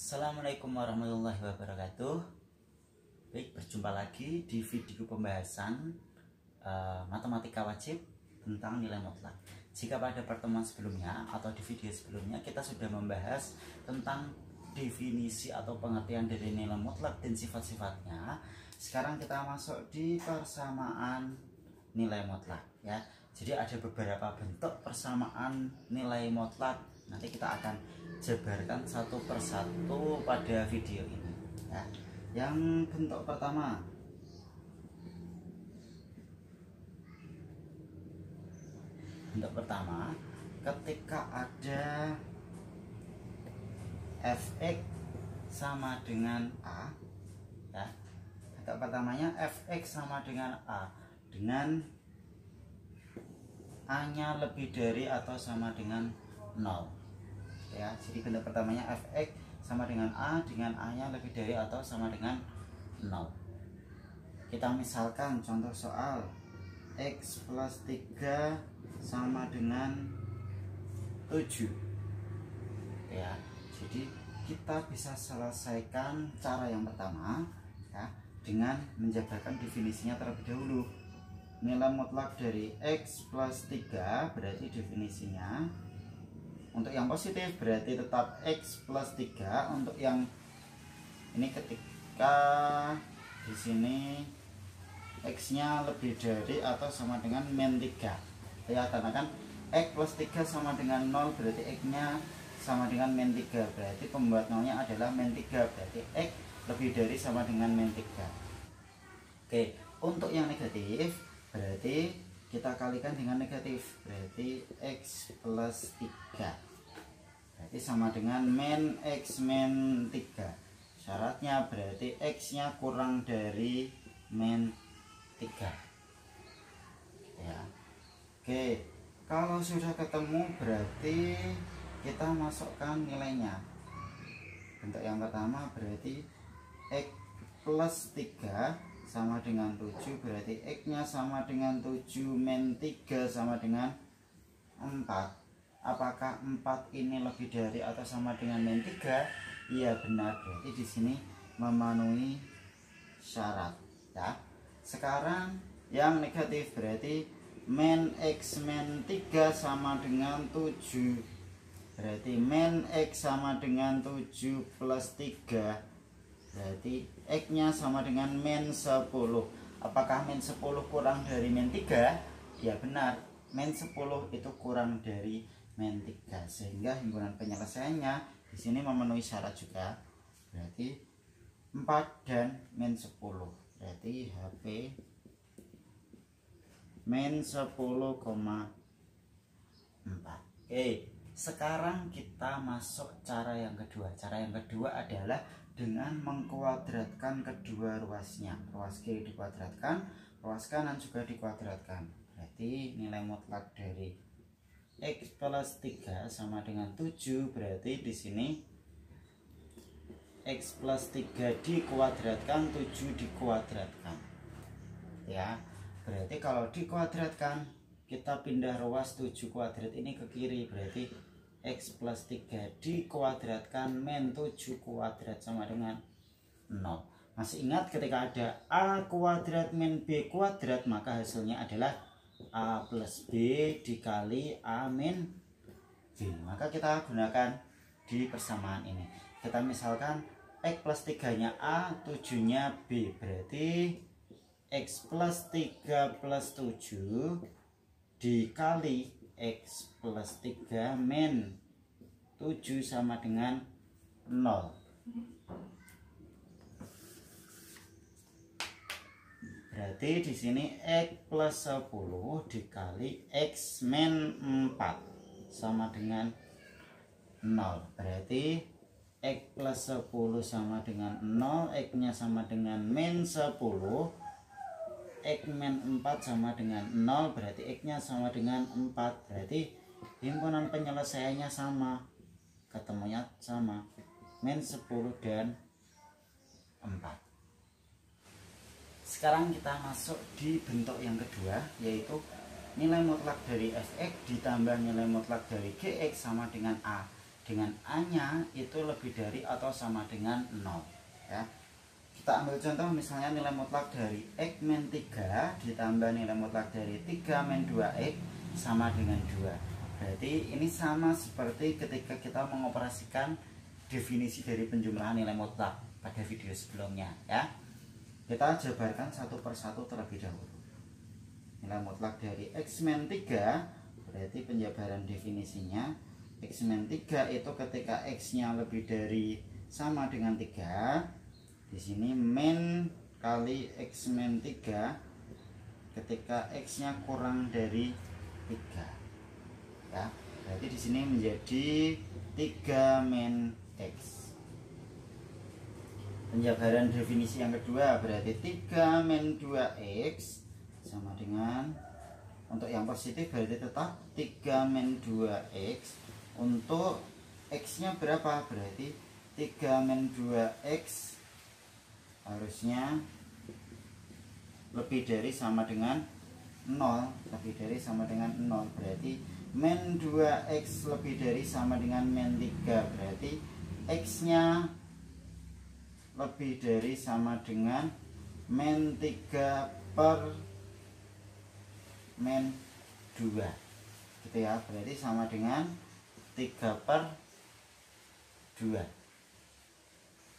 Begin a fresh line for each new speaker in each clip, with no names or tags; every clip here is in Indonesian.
Assalamualaikum warahmatullahi wabarakatuh. Baik, berjumpa lagi di video pembahasan matematika wajib tentang nilai mutlak. Jika pada pertemuan sebelumnya atau di video sebelumnya kita sudah membahas tentang definisi atau pengertian dari nilai mutlak dan sifat-sifatnya, sekarang kita masuk di persamaan nilai mutlak ya. Jadi ada beberapa bentuk persamaan nilai mutlak. Nanti kita akan jabarkan satu persatu pada video ini ya. Yang bentuk pertama, ketika ada fx sama dengan a ya. Bentuk pertamanya fx sama dengan a dengan a nya lebih dari atau sama dengan 0 ya. Jadi bentuk pertamanya fx sama dengan a dengan a nya lebih dari atau sama dengan 0. Kita misalkan contoh soal x plus 3 sama dengan 7 ya. Jadi kita bisa selesaikan cara yang pertama ya, dengan menjabarkan definisinya terlebih dahulu. Nilai mutlak dari x plus 3 berarti definisinya untuk yang positif berarti tetap x plus 3. Untuk yang ini ketika di sini x nya lebih dari atau sama dengan min 3 ya, karena kan x plus 3 sama dengan 0 berarti x nya sama dengan min 3, berarti pembuat nolnya adalah min 3, berarti x lebih dari sama dengan min 3. Oke, untuk yang negatif berarti kita kalikan dengan negatif, berarti x plus 3 berarti sama dengan min x min 3. Syaratnya berarti x nya kurang dari min 3 ya. Oke, kalau sudah ketemu berarti kita masukkan nilainya. Bentuk yang pertama berarti x plus 3 sama dengan 7, berarti x nya sama dengan 7 min 3 sama dengan 4. Apakah 4 ini lebih dari atau sama dengan min 3? Iya benar, berarti di sini memenuhi syarat ya. Sekarang yang negatif berarti min x min 3 sama dengan 7, berarti min x sama dengan 7 plus 3, berarti x nya sama dengan min 10. Apakah min 10 kurang dari min 3? Ya benar, min 10 itu kurang dari min 3, sehingga himpunan penyelesaiannya di sini memenuhi syarat juga, berarti 4 dan min 10, berarti HP min 10,4. Oke, sekarang kita masuk cara yang kedua. Cara yang kedua adalah dengan mengkuadratkan kedua ruasnya. Ruas kiri dikuadratkan, ruas kanan juga dikuadratkan. Berarti nilai mutlak dari x plus 3 sama dengan 7, berarti di sini x plus 3 dikuadratkan, 7 dikuadratkan ya. Berarti kalau dikuadratkan kita pindah ruas 7 kuadrat ini ke kiri, berarti x plus 3 dikuadratkan min 7 kuadrat sama dengan 0. Masih ingat ketika ada a kuadrat min b kuadrat, maka hasilnya adalah a plus b dikali a min b. Maka kita gunakan di persamaan ini. Kita misalkan x plus 3 nya a, 7 nya b, berarti x plus 3 plus 7 dikali x plus 3 min 7 sama dengan 0. Berarti di sini x plus 10 dikali x min 4 sama dengan 0. Berarti x plus 10 sama dengan 0, x nya sama dengan min 10, x min 4 sama dengan 0, berarti x nya sama dengan 4. Berarti himpunan penyelesaiannya sama, ketemunya sama, min 10 dan 4. Sekarang kita masuk di bentuk yang kedua, yaitu nilai mutlak dari fx ditambah nilai mutlak dari gx sama dengan a. dengan A-nya itu lebih dari atau sama dengan 0 ya. Kita ambil contoh misalnya nilai mutlak dari X min 3 ditambah nilai mutlak dari 3 min 2X sama dengan 2. Berarti ini sama seperti ketika kita mengoperasikan definisi dari penjumlahan nilai mutlak pada video sebelumnya ya. Kita jabarkan satu persatu terlebih dahulu. Nilai mutlak dari X min 3 berarti penjabaran definisinya X min 3 itu ketika X-nya lebih dari sama dengan 3. Di sini min kali X min 3 ketika X-nya kurang dari 3. Ya, berarti di sini menjadi 3 min X. Penjabaran definisi yang kedua berarti 3 min 2X sama dengan, untuk yang positif berarti tetap 3 min 2X. Untuk X-nya berapa? Berarti 3 min 2X harusnya lebih dari sama dengan 0, lebih dari sama dengan 0 berarti min 2X lebih dari sama dengan min 3 berarti X-nya lebih dari sama dengan min 3 per min 2 gitu ya, berarti sama dengan 3 per 2.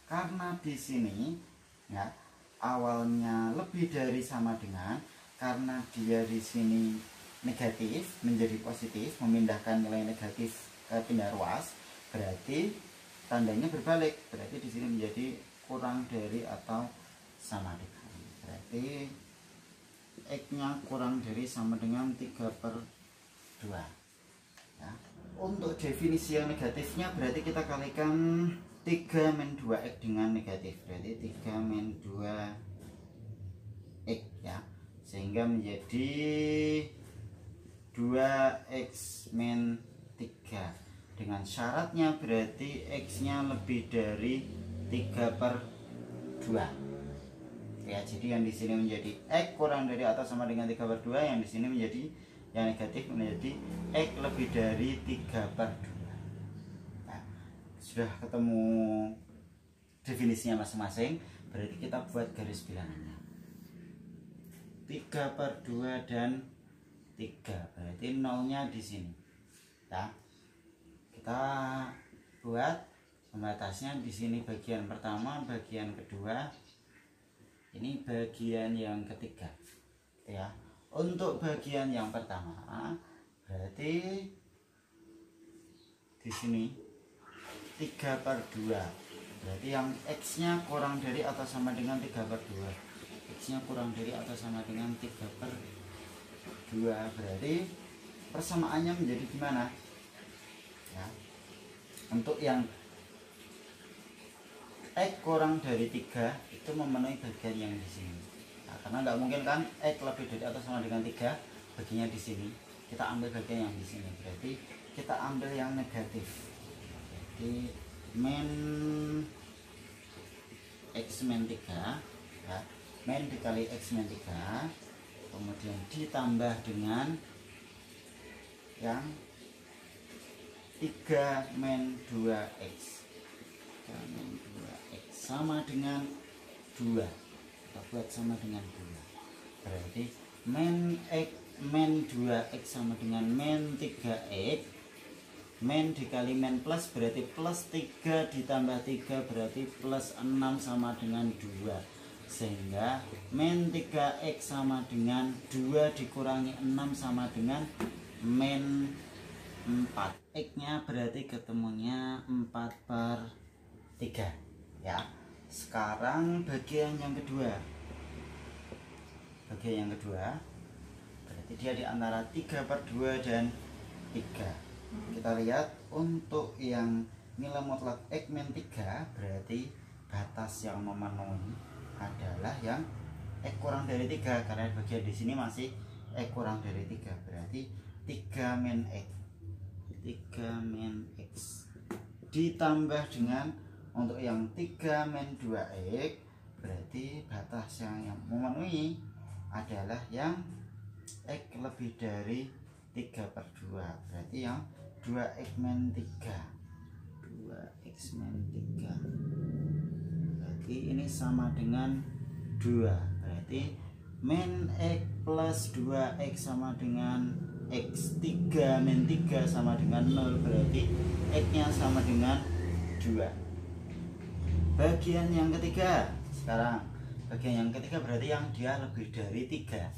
Karena di sini ya awalnya lebih dari sama dengan, karena dia di sini negatif menjadi positif, memindahkan nilai negatif ke pindah ruas, berarti tandanya berbalik, berarti di sini menjadi kurang dari atau sama dengan, berarti X-nya kurang dari sama dengan 3 per 2 ya. Untuk definisi yang negatifnya berarti kita kalikan 3 min 2X dengan negatif, berarti 3 min 2X ya, sehingga menjadi 2X min 3 dengan syaratnya berarti X-nya lebih dari 3 per 2 ya. Jadi yang di sini menjadi X kurang dari atau sama dengan 3 per 2, yang di sini menjadi yang negatif menjadi X lebih dari 3 per 2. Sudah ketemu definisinya masing-masing, berarti kita buat garis bilangannya 3 per 2 dan 3, berarti nolnya di sini ya. Kita buat pembatasnya di sini bagian pertama, bagian kedua, ini bagian yang ketiga ya. Untuk bagian yang pertama berarti di sini 3 per 2 berarti yang X-nya kurang dari atau sama dengan 3 per 2, X-nya kurang dari atau sama dengan 3 per 2, berarti persamaannya menjadi gimana ya. Untuk yang X kurang dari 3 itu memenuhi bagian yang di sini nah, karena nggak mungkin kan X lebih dari atau sama dengan 3 bagiannya di sini, kita ambil bagian yang di sini, berarti kita ambil yang negatif, jadi min X min 3 ya, min dikali X min 3 kemudian ditambah dengan yang 3 min 2X, 3 min 2X sama dengan 2, kita buat sama dengan 2, berarti min X min 2X sama dengan min 3X, min dikali min plus berarti plus 3 ditambah 3 berarti plus 6 sama dengan 2, sehingga min 3X sama dengan 2 dikurangi 6 sama dengan min 4. X nya berarti ketemunya 4 per 3 ya. Sekarang bagian yang kedua, berarti dia di antara 3 per 2 dan 3. Kita lihat untuk yang nilai mutlak X min 3 berarti batas yang memenuhi adalah yang X kurang dari 3, karena bagian di sini masih X kurang dari 3, berarti 3 min X, 3 min X ditambah dengan untuk yang 3 min 2X berarti batas yang memenuhi adalah yang X lebih dari 3 per 2, berarti yang 2X min 3 2x min 3. Berarti ini sama dengan 2. Berarti min x plus 2x sama dengan x. 3 min 3 sama dengan 0. Berarti x nya sama dengan 2. Bagian yang ketiga. Sekarang bagian yang ketiga berarti yang dia lebih dari 3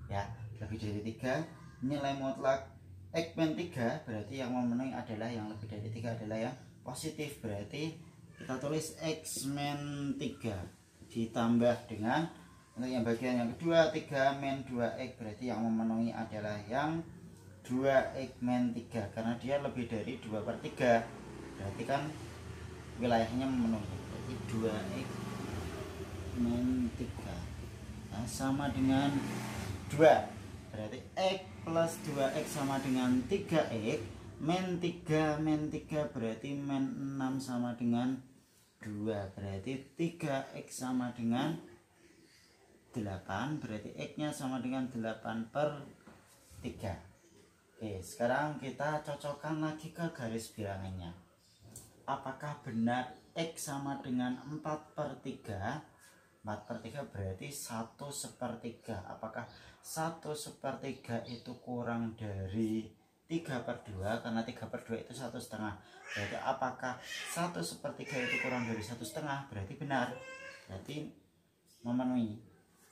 ya, lebih dari 3. Nilai mutlak x min 3 berarti yang memenuhi adalah yang lebih dari 3 adalah yang positif. Berarti kita tulis x min 3 ditambah dengan, untuk yang bagian yang kedua 3 min 2x berarti yang memenuhi adalah yang 2x min 3 karena dia lebih dari 2/3. Berarti kan wilayahnya memenuhi. Berarti 2x min 3 nah, sama dengan 2. Berarti x plus 2x sama dengan 3x. Min 3 min 3 berarti min 6 sama dengan 2. Berarti 3x sama dengan 8. Berarti x nya sama dengan 8/3. Oke, sekarang kita cocokkan lagi ke garis bilangannya. Apakah benar x sama dengan 4/3? 4/3 berarti 1/3. Apakah 1/3 itu kurang dari 3/2? Karena 3/2 itu 1/2. Berarti apakah 1/3 itu kurang dari 1/2? Berarti benar. Berarti memenuhi.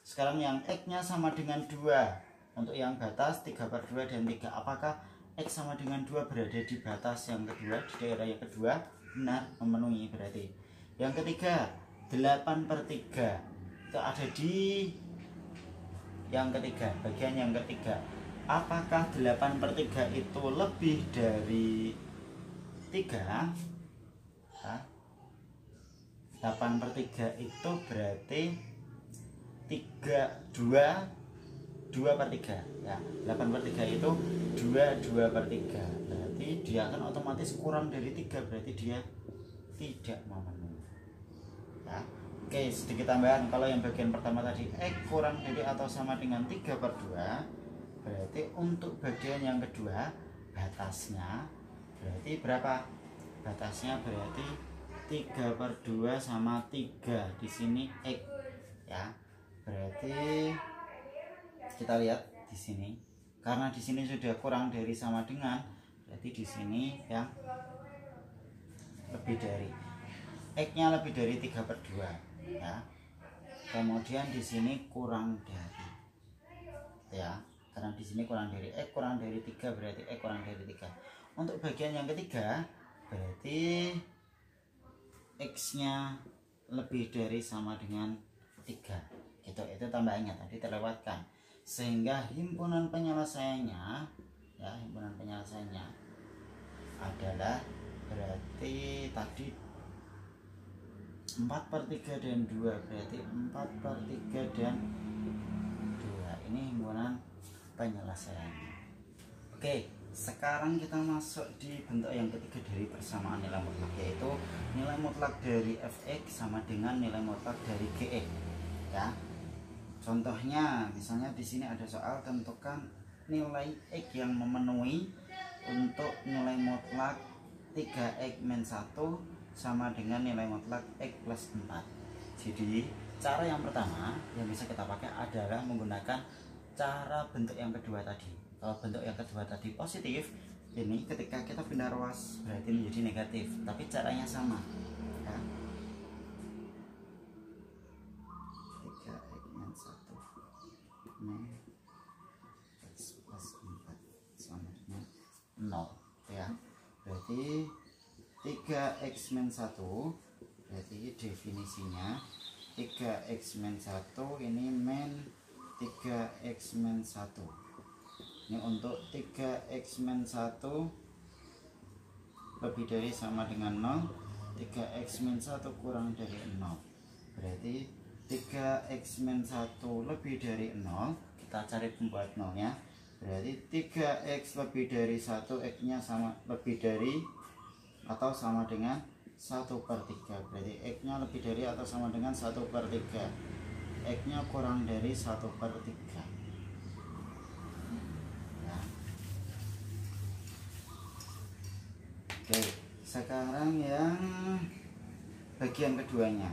Sekarang yang x nya sama dengan 2. Untuk yang batas 3/2 dan 3. Apakah x sama dengan 2 berada di batas yang kedua, di daerah yang kedua? Benar, memenuhi. Berarti yang ketiga 8/3 itu ada di yang ketiga, bagian yang ketiga. Apakah 8/3 itu lebih dari 3? 8/3 itu berarti 2/3 ya. 8/3 itu 2/3. Berarti dia akan otomatis kurang dari 3. Berarti dia tidak memenuhi ya. Oke, sedikit tambahan. Kalau yang bagian pertama tadi x kurang dari atau sama dengan 3/2, berarti untuk bagian yang kedua batasnya berarti berapa? Batasnya berarti 3/2 sama 3. Di sini x ya. Berarti kita lihat di sini, karena di sini sudah kurang dari sama dengan, berarti di sini yang lebih dari x-nya lebih dari 3/2 ya. Kemudian di sini kurang dari ya, karena di sini kurang dari x kurang dari 3 berarti x kurang dari 3. Untuk bagian yang ketiga berarti x-nya lebih dari sama dengan 3 gitu. Itu tambahannya tadi terlewatkan, sehingga himpunan penyelesaiannya ya, himpunan penyelesaiannya adalah berarti tadi 4/3 dan 2. Berarti 4/3 dan 2. Ini himpunan penyelesaiannya. Oke, sekarang kita masuk di bentuk yang ketiga dari persamaan nilai mutlak, yaitu nilai mutlak dari fx sama dengan nilai mutlak dari gx ya. Contohnya misalnya di sini ada soal, tentukan nilai x yang memenuhi untuk nilai mutlak 3x min 1 sama dengan nilai mutlak x plus 4. Jadi cara yang pertama yang bisa kita pakai adalah menggunakan cara bentuk yang kedua tadi. Kalau bentuk yang kedua tadi positif, ini ketika kita pindah ruas berarti menjadi negatif, tapi caranya sama ya. 3x min 1 min x plus 4 sama dengan 0 ya. Berarti 3x min 1 berarti definisinya 3x min 1 ini min 3x min 1. Ini untuk 3x min 1 lebih dari sama dengan 0. 3x min 1 kurang dari 0. Berarti 3x min 1 lebih dari 0. Kita cari pembuat 0 nya. Berarti 3x lebih dari 1, x nya sama lebih dari atau sama dengan 1/3. Berarti x nya lebih dari atau sama dengan 1/3. X nya kurang dari 1/3 ya. Oke, sekarang yang bagian keduanya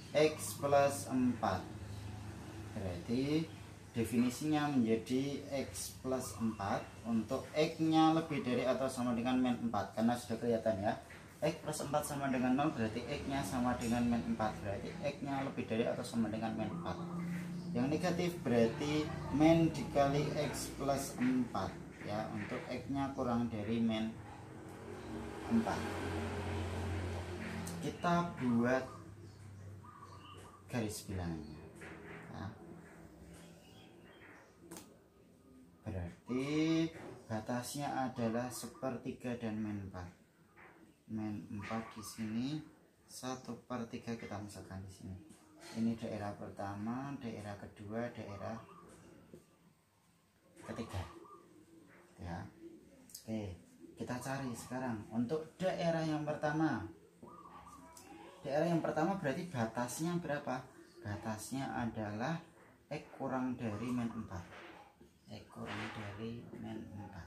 X plus 4. Berarti definisinya menjadi X plus 4 untuk X nya lebih dari atau sama dengan min 4. Karena sudah kelihatan ya, X plus 4 sama dengan 0 berarti X nya sama dengan min 4. Berarti X nya lebih dari atau sama dengan min 4. Yang negatif berarti min dikali X plus 4 ya, untuk X nya kurang dari min 4. Kita buat garis bilangannya ya. Berarti batasnya adalah 1/3 dan min 4. Min 4 di sini, 1/3 kita misalkan di sini. Ini daerah pertama, daerah kedua, daerah ketiga ya. Oke, kita cari sekarang untuk daerah yang pertama. Daerah yang pertama berarti batasnya berapa? Batasnya adalah X kurang dari min 4. X kurang dari min 4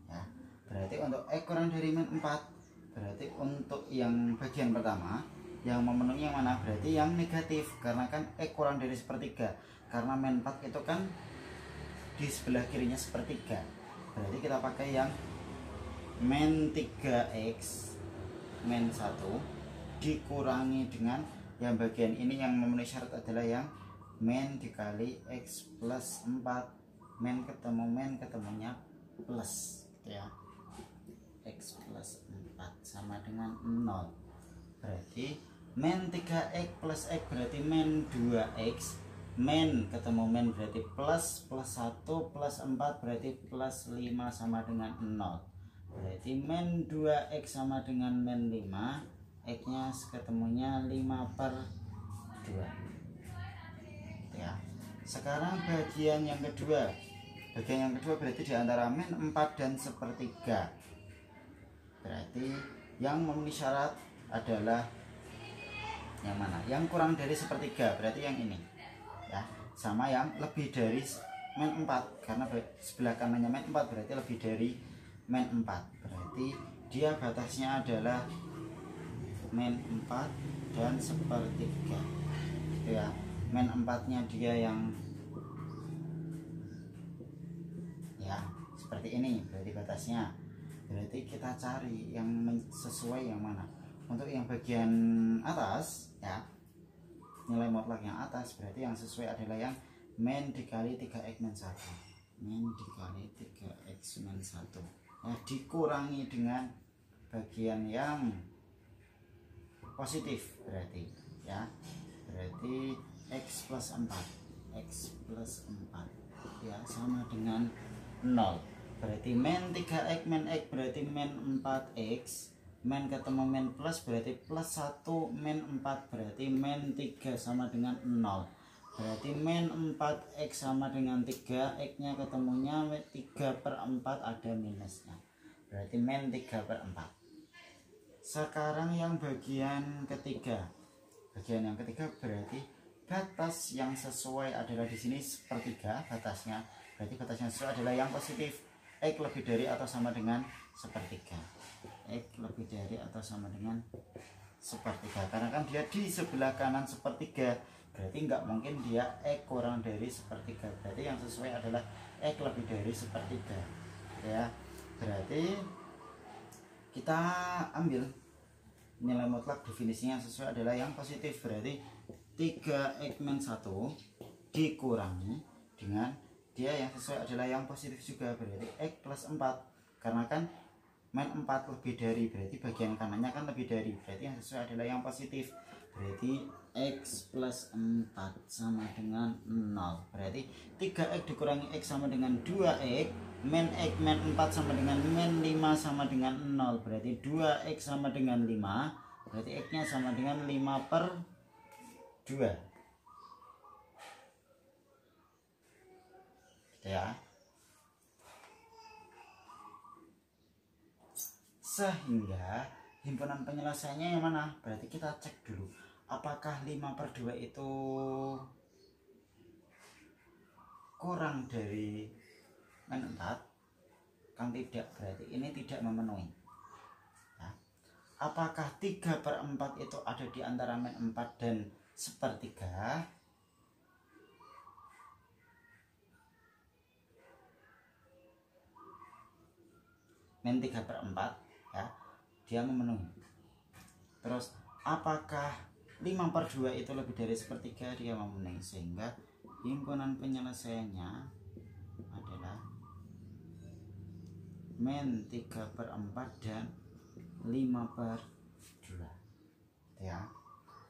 ya. Berarti untuk X kurang dari min 4, berarti untuk yang bagian pertama yang memenuhi yang mana? Berarti yang negatif, karena kan X kurang dari 1/3. Karena min 4 itu kan di sebelah kirinya 1/3. Berarti kita pakai yang min 3X min 1 dikurangi dengan yang bagian ini yang memenuhi syarat adalah yang min dikali X plus 4. Min ketemu min, ketemunya plus ya. X plus 4 sama dengan 0. Berarti min 3X plus X berarti min 2X. Min ketemu min berarti plus 1 plus 4 berarti plus 5 sama dengan 0. Berarti min 2X sama dengan min 5. X nya ketemunya 5/2 ya. Sekarang bagian yang kedua. Bagian yang kedua berarti diantara min 4 dan 1/3. Berarti yang memenuhi syarat adalah yang mana? Yang kurang dari 1/3, berarti yang ini ya. Sama yang lebih dari min 4, karena sebelah kanannya min 4 berarti lebih dari min 4. Berarti dia batasnya adalah min 4 dan 1/3 ya. Min 4 nya dia yang ya seperti ini, berarti batasnya. Berarti kita cari yang sesuai yang mana. Untuk yang bagian atas ya, nilai mutlak yang atas berarti yang sesuai adalah yang min dikali 3X min 1. Min dikali 3X min 1 ya, dikurangi dengan bagian yang positif berarti ya. Berarti X plus 4. X plus 4 ya sama dengan 0. Berarti min 3X min X berarti min 4X. Min ketemu min plus berarti plus 1 min 4 berarti min 3 sama dengan 0. Berarti min 4X sama dengan 3. X nya ketemunya 3/4 ada minusnya. Berarti min 3/4. Sekarang yang bagian ketiga. Bagian yang ketiga berarti batas yang sesuai adalah di sini 1/3 batasnya. Berarti batasnya sesuai adalah yang positif. X lebih dari atau sama dengan 1/3. X lebih dari atau sama dengan 1/3. Karena kan dia di sebelah kanan 1/3. Berarti nggak mungkin dia X kurang dari 1/3. Berarti yang sesuai adalah X lebih dari 1/3 ya. Berarti kita ambil nilai mutlak, definisinya yang sesuai adalah yang positif. Berarti 3X min 1 dikurangi dengan dia yang sesuai adalah yang positif juga, berarti X plus 4. Karena kan min 4 lebih dari, berarti bagian kanannya kan lebih dari, berarti yang sesuai adalah yang positif. Berarti X plus 4 sama dengan 0. Berarti 3X dikurangi X sama dengan 2X. Min X min 4 sama dengan min 5 sama dengan 0. Berarti 2X sama dengan 5. Berarti X nya sama dengan 5/2 ya. Sehingga himpunan penyelesaiannya yang mana? Berarti kita cek dulu apakah 5/2 itu kurang dari min 4. Kan tidak, berarti ini tidak memenuhi ya. apakah 3/4 itu ada di antara min 4 dan 1/3? Min 3/4 ya, dia memenuhi. Terus apakah 5/2 itu lebih dari 1/3? Dia memenuhi. Sehingga himpunan penyelesaiannya adalah min 3/4 dan 5/2 ya.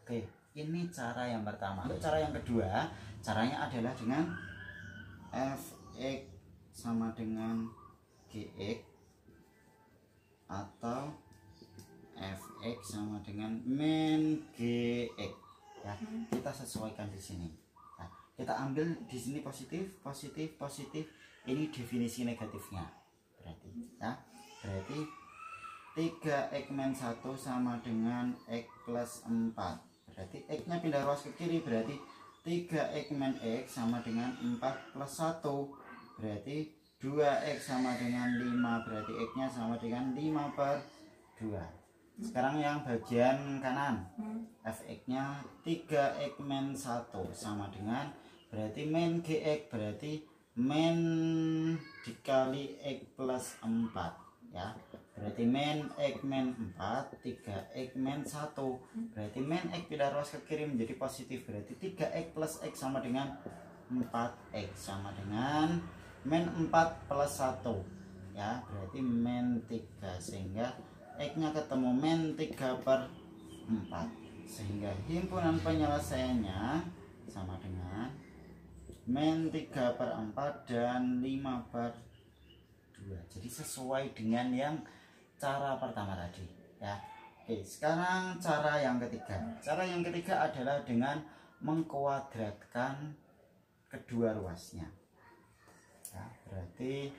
Oke, ini cara yang pertama. Untuk cara yang kedua, caranya adalah dengan fx sama dengan gx atau fx sama dengan min gx ya. Kita sesuaikan di sini. Nah, kita ambil di sini positif, positif, positif. Ini definisi negatifnya. Berarti ya, berarti 3x min 1 sama dengan x plus 4. Berarti x nya pindah ruas ke kiri, berarti 3x min x sama dengan 4 plus 1. Berarti 2x sama dengan 5, berarti x nya sama dengan 5/2. Sekarang yang bagian kanan, fx nya 3x min 1 sama dengan, berarti min gx, berarti min dikali x plus 4 ya. Berarti min x min 4, 3x min 1. Berarti min x pindah ruas ke kiri menjadi positif, berarti 3x plus x sama dengan 4x sama dengan min 4 plus 1 ya, berarti min 3. Sehingga x nya ketemu min 3/4, sehingga himpunan penyelesaiannya sama dengan min 3/4 dan 5/2. Jadi sesuai dengan yang cara pertama tadi ya. Oke, sekarang cara yang ketiga. Cara yang ketiga adalah dengan mengkuadratkan kedua ruasnya ya. Berarti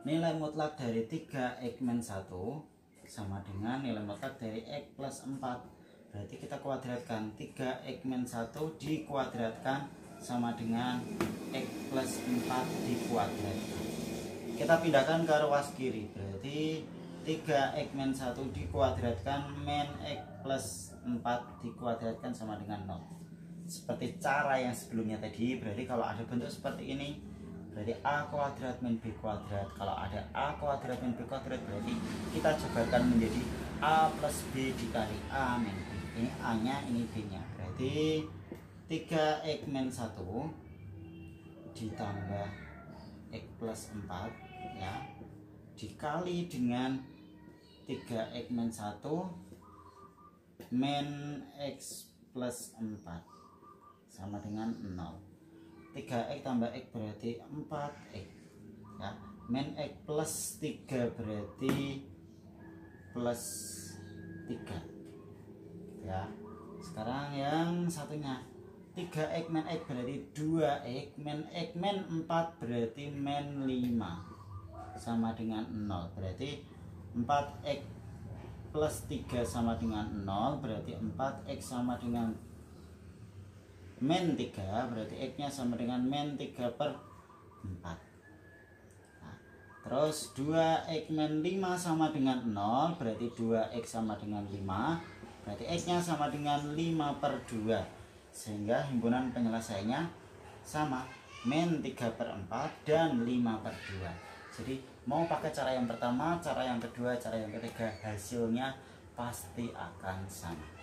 nilai mutlak dari 3x min 1 sama dengan nilai mutlak dari x plus 4. Berarti kita kuadratkan 3x min 1 dikuadratkan sama dengan x plus 4 dikuadratkan. Kita pindahkan ke ruas kiri, berarti 3x min 1 dikuadratkan min x plus 4 dikuadratkan sama dengan 0. Seperti cara yang sebelumnya tadi, berarti kalau ada bentuk seperti ini, berarti a kuadrat min b kuadrat. Kalau ada a kuadrat min b kuadrat, berarti kita jabarkan menjadi a plus b dikali a min b. Ini a nya, ini b nya. Berarti 3x min 1 ditambah x plus 4 ya, dikali dengan 3x min 1 min x plus 4 sama dengan 0. 3x tambah x berarti 4x ya, min x plus 3 berarti plus 3 ya. Sekarang yang satunya 3x min x berarti 2x, min x min 4 berarti min 5 sama dengan 0. Berarti 4x plus 3 sama dengan 0, berarti 4x sama dengan min 3, berarti x nya sama dengan min 3/4. Nah, terus 2x min 5 sama dengan 0, berarti 2x sama dengan 5, berarti x nya sama dengan 5/2. Sehingga himpunan penyelesaiannya sama, min 3/4 dan 5/2. Jadi mau pakai cara yang pertama, cara yang kedua, cara yang ketiga, hasilnya pasti akan sama.